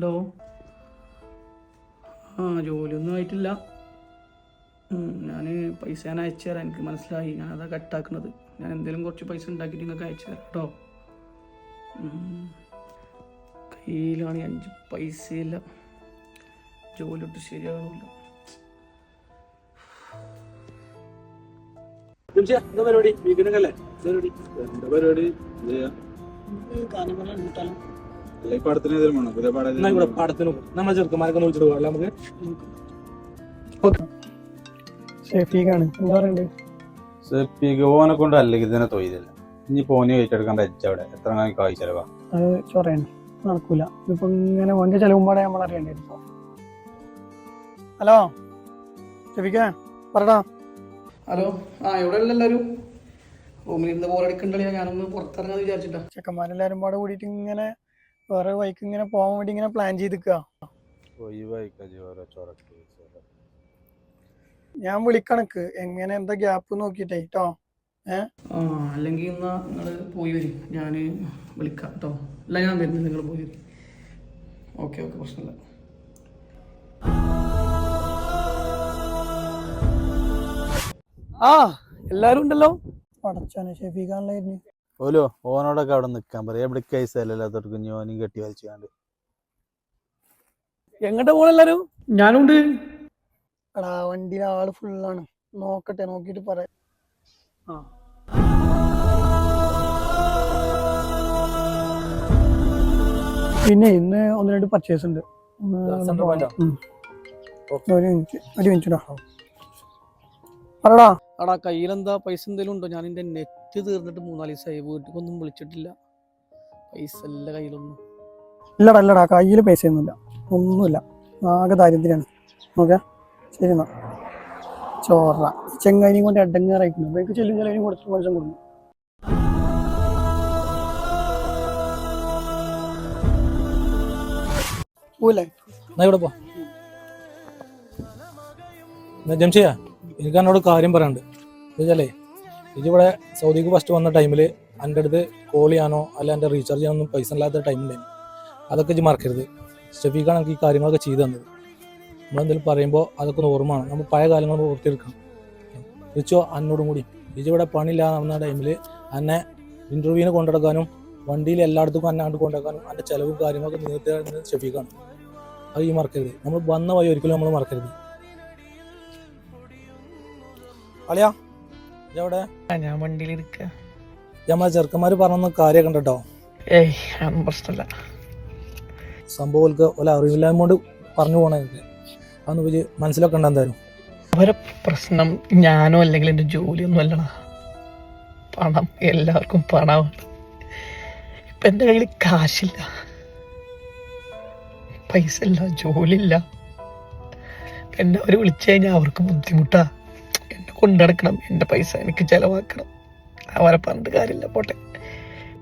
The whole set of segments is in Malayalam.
ഹലോ. ജോലിയൊന്നും ആയിട്ടില്ല. ഞാൻ പൈസ അയച്ചു തരാം. എനിക്ക് മനസ്സിലായി, ഞാനതാ കട്ടാക്കുന്നത്. ഞാൻ എന്തെങ്കിലും കുറച്ച് പൈസ ഉണ്ടാക്കിയിട്ട് നിങ്ങൾക്ക് അയച്ചു തരാം കേട്ടോ. കയ്യിലാണ് 5 പൈസയില്ല. ജോലി ഇട്ട് ശരിയാകണില്ല. പരിപാടി വീക്കിനൊക്കെ പരിപാടി പടത്തിന് നമ്മളെ ചെറുക്കന്മാരൊക്കെ വിളിച്ചിട്ട് പോകാം നമുക്ക്. ഷെഫീഖ് ഓനെ കൊണ്ട് അല്ലെങ്കിൽ ഇതിനെ തൊയ്തില്ല. ഇനി പോനി കഴിച്ചെടുക്കാൻ അവിടെ എത്ര കായ് ചെലവാ? അത് ചൊറയാണ്, നടക്കൂല. ഇപ്പൊ ഇങ്ങനെ ഓന്റെ ചെലവുമ്പാടെ നമ്മൾ അറിയണ്ടേ. ഹലോ ഷെഫീഖ, പറടാ. ഹലോ. എവിടെ ഉള്ള എല്ലാവരും? റൂമിലിരുന്ന് ബോറടിക്കണ്ടല്ലേ, ഞാനൊന്ന് പുറത്തിറങ്ങാന്ന് വിചാരിച്ചിട്ടാ. ചെക്കന്മാരെല്ലാരും പാടെ കൂടിയിട്ട് ഇങ്ങനെ വേറെ വൈക്ക് ഇങ്ങനെ പോകാൻ വേണ്ടി ഇങ്ങനെ പ്ലാൻ ചെയ്തിക്കുക. ഞാൻ വിളിക്കണക്ക് എങ്ങനെ എന്താ ഗ്യാപ്പ് നോക്കിട്ടേ ട്ടോ. അല്ലെങ്കിൽ എന്നാ നിങ്ങൾ പോയി വരും, ഞാൻ വിളിക്കാം കേട്ടോ. അല്ല, ഞാൻ വരുന്നത്, നിങ്ങൾ പോയി വരും. ഓക്കെ, പ്രശ്നമില്ല. എല്ലാരും ഉണ്ടല്ലോ. പടച്ചാനെ, ഷെഫീഖാണല്ലായിരുന്നു. ഓലോ ഓനോടൊക്കെ അവിടെ നിക്കാൻ പറയാം. എവിടെ കൈസല്ലാത്തോട്ട് കുഞ്ഞോനും കെട്ടി വലിച്ചാണ്ട്. എങ്ങോട്ട് പോണെല്ലാരും? ഞാനുണ്ട്. എടാ, വണ്ടിയിലെ ആള് ഫുള്ളാണ്. നോക്കട്ടെ, നോക്കിട്ട് പറയാം. പിന്നെ ഇന്ന് 1-2 പർച്ചേസ് ഉണ്ട്. ഒരു മിനിറ്റ് പറടാ. എടാ, കയ്യിലെന്താ പൈസ എന്തെങ്കിലും ഉണ്ടോ? ഞാൻ എൻ്റെ നെറ്റ് തീർന്നിട്ട് 3-4 ദിവസമായി. വീട്ടിലേക്കൊന്നും വിളിച്ചിട്ടില്ല. പൈസ അല്ല കയ്യിലൊന്നും. ഇല്ലടാ, കയ്യിൽ പൈസ ഒന്നുമില്ല, ഒന്നുമില്ല. ആകെ ദാരിദ്ര്യാണ്. ഓക്കെ, ശരി എന്നാ. ചോറ ചെങ്ങാനിയും കൊണ്ട് എടങ്ങേറായിരിക്കുന്നു. അപ്പൊ എനിക്ക് ചെല്ലും കൊടുത്ത് മനുഷ്യൻ കൊടുക്കും. ജംഷിയ, എനിക്ക് എന്നോട് കാര്യം പറയാനുണ്ട്. എന്നുവെച്ചാലേ ഇതിവിടെ സൗദിക്ക് ഫസ്റ്റ് വന്ന ടൈമിൽ എൻ്റെ അടുത്ത് കോൾ ചെയ്യാനോ അല്ല എൻ്റെ റീചാർജ് ചെയ്യാനൊന്നും പൈസ ഇല്ലാത്ത ടൈമുണ്ടായിരുന്നു. അതൊക്കെ ഇജ്ജ് മറക്കരുത്. ഷെഫീഖാണ് എനിക്ക് ഈ കാര്യങ്ങളൊക്കെ ചെയ്തു തന്നത്. നമ്മളെന്തെങ്കിലും പറയുമ്പോൾ അതൊക്കെ ഓർമ്മയാണ്. നമ്മൾ പഴയ കാലങ്ങൾ ഓർത്തെടുക്കണം. റിച്ചോ, എന്നോടും കൂടി ഇവിടെ പണിയില്ലാതെ നടന്ന ടൈമിൽ എന്നെ ഇൻ്റർവ്യൂവിന് കൊണ്ടുനടക്കാനും വണ്ടിയിൽ എല്ലായിടത്തും എന്നെ അങ്ങോട്ട് കൊണ്ടുനടക്കാനും എൻ്റെ ചിലവും കാര്യങ്ങളൊക്കെ നേരത്തെ ഷെഫീഖാണ്. അത് ഈ മറക്കരുത്. നമ്മൾ വന്ന വഴി ഒരിക്കലും നമ്മൾ മറക്കരുത്. അളിയാ, ഇതെവിടെ? ഞാൻ വണ്ടിയിലിരിക്ക. നമ്മളെ ചെറുക്കന്മാര് പറഞ്ഞ കാര്യമൊക്കെ ഉണ്ട് കേട്ടോ. പ്രശ്നമില്ല. സംഭവം ഒല അറിവില്ലായ്മ കൊണ്ട് പറഞ്ഞു പോണേ. അതൊന്ന് വലിയ മനസ്സിലൊക്കെ ഉണ്ട്. എന്തായാലും അവരെ പ്രശ്നം ഞാനോ അല്ലെങ്കിൽ എൻ്റെ ജോലിയൊന്നും അല്ലടാ. പണം, എല്ലാവർക്കും പണമാണ്. ഇപ്പൊ എൻ്റെ കയ്യിൽ കാശില്ല, പൈസ ഇല്ല, ജോലിയില്ല. എന്നെ അവർ വിളിച്ചു കഴിഞ്ഞാൽ അവർക്ക് ബുദ്ധിമുട്ടാ. എന്നെ കൊണ്ടുനടക്കണം, എൻ്റെ പൈസ എനിക്ക് ചെലവാക്കണം. അവരെ പറഞ്ഞിട്ട് കാര്യമില്ല, പോട്ടെ.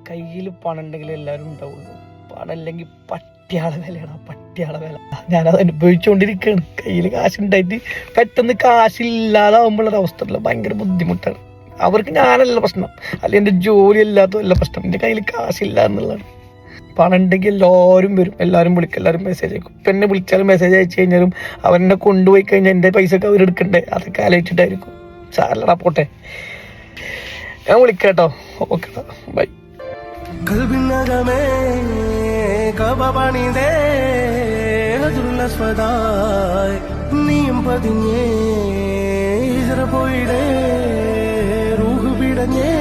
കയ്യിൽ പണം ഉണ്ടെങ്കിൽ എല്ലാവരും ഉണ്ടാവുള്ളൂ. പണം ഇല്ലെങ്കിൽ പട്ടിയാളെ വിലയാണ്, പട്ടിയാളെ വില. ഞാനത് അനുഭവിച്ചുകൊണ്ടിരിക്കുകയാണ്. കയ്യിൽ കാശുണ്ടായിട്ട് പെട്ടെന്ന് കാശില്ലാതാവുമ്പോഴുള്ള അവസ്ഥ ഭയങ്കര ബുദ്ധിമുട്ടാണ്. അവർക്ക് ഞാനല്ല പ്രശ്നം, അല്ലെങ്കിൽ എൻ്റെ ജോലി അല്ലാത്തതല്ല പ്രശ്നം. എൻ്റെ കയ്യിൽ കാശില്ല എന്നുള്ളതാണ്. പണം ഉണ്ടെങ്കിൽ എല്ലാവരും വരും, എല്ലാവരും വിളിക്കും, എല്ലാവരും മെസ്സേജ് അയക്കും. ഇപ്പം എന്നെ വിളിച്ചാലും മെസ്സേജ് അയച്ചു കഴിഞ്ഞാലും അവരെന്നെ കൊണ്ടുപോയി കഴിഞ്ഞാൽ എൻ്റെ പൈസക്ക് അവരെടുക്കണ്ടേ? അതൊക്കെ ആലോചിച്ചിട്ടായിരിക്കും. സാരല്ലടാ, പോട്ടെ. ഞാൻ വിളിക്കാട്ടോ. Okay, bye. നീയും പതിഞ്ഞേ പോയിടേ റൂഹ് പിടഞ്ഞേ